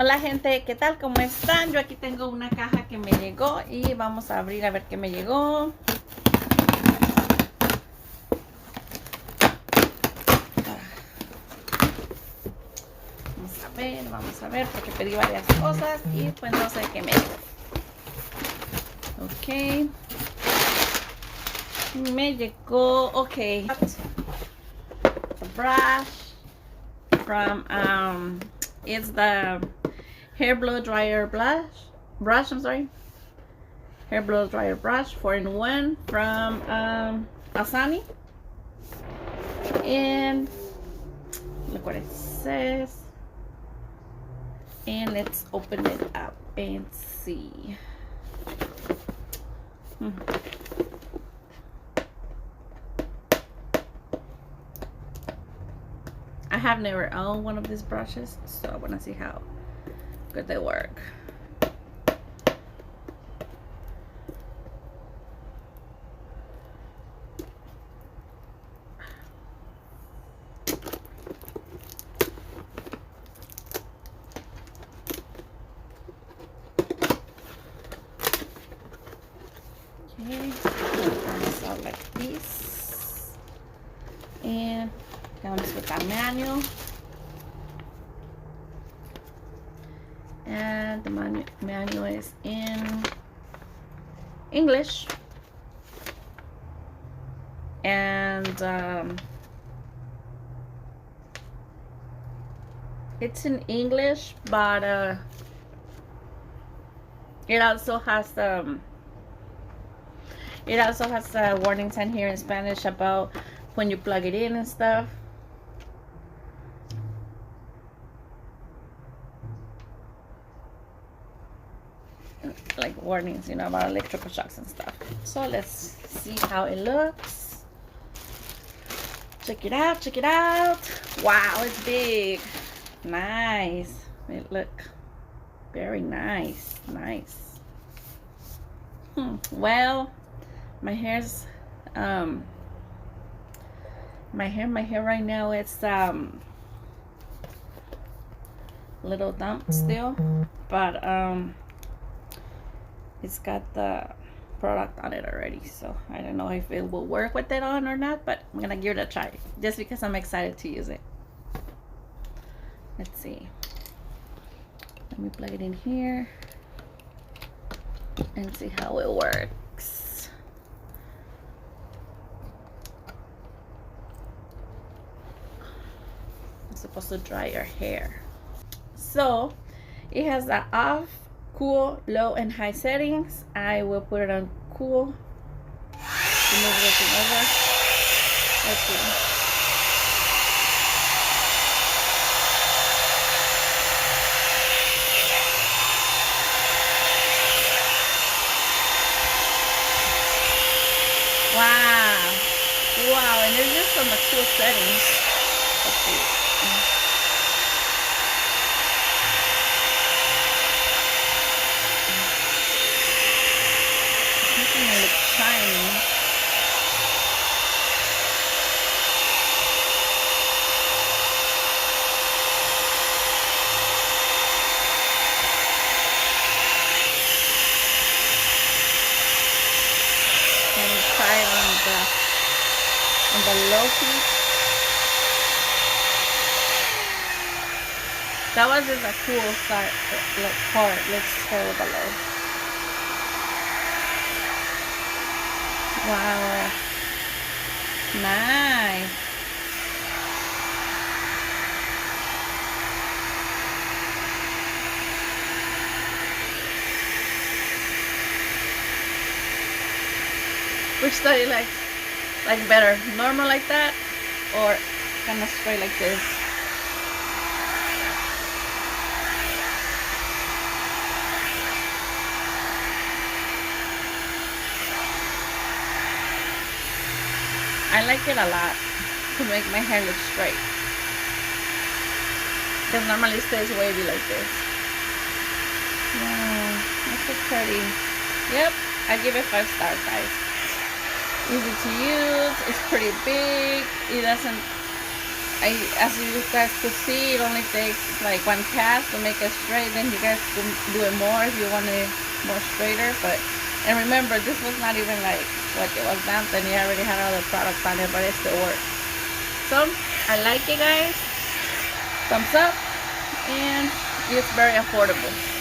Hola gente, ¿qué tal? ¿Cómo están? Yo aquí tengo una caja que me llegó y vamos a abrir a ver qué me llegó. Vamos a ver, porque pedí varias cosas y pues no sé qué me llegó. Ok. Me llegó, ok. The brush from, it's the hair blow dryer brush, I'm sorry. Hair blow dryer brush 4-in-1 from Asani. And look what it says. And let's open it up and see. I have never owned one of these brushes, so I want to see how good they work. Okay, comes out like this, and comes with a manual, and the manual is in English, and it's in English, but it also has a warning sign here in Spanish about when you plug it in and stuff. Like warnings, you know, about electrical shocks and stuff. So let's see how it looks. Check it out, check it out. Wow, it's big. Nice. It look very nice. Nice. Well, my hair's my hair right now, it's little damp still, but it's got the product on it already, so I don't know if it will work with it on or not, but I'm gonna give it a try just because I'm excited to use it. Let's see. Let me plug it in here and see how it works. It's supposed to dry your hair. So it has the off, cool, low, and high settings. I will put it on cool. Move everything over. Let's see. Wow. Wow, and it's just on the cool settings. Let's see. It looks shiny. And try it on the low heat. That was just a cool start part. Let's start with the low. Wow. Nice. Which do you like better? Normal like that, or kind of straight like this? I like it a lot to make my hair look straight, because normally it stays wavy like this. Wow, that's so pretty. Yep, I give it 5 stars, guys. Easy to use, it's pretty big, it doesn't as you guys could see, it only takes like one cast to make it straight. Then you guys can do it more if you want it more straighter. And remember, this was not even like it was damped, and you already had all the products on it, but it still worked. So I like it, guys. Thumbs up, and it's very affordable.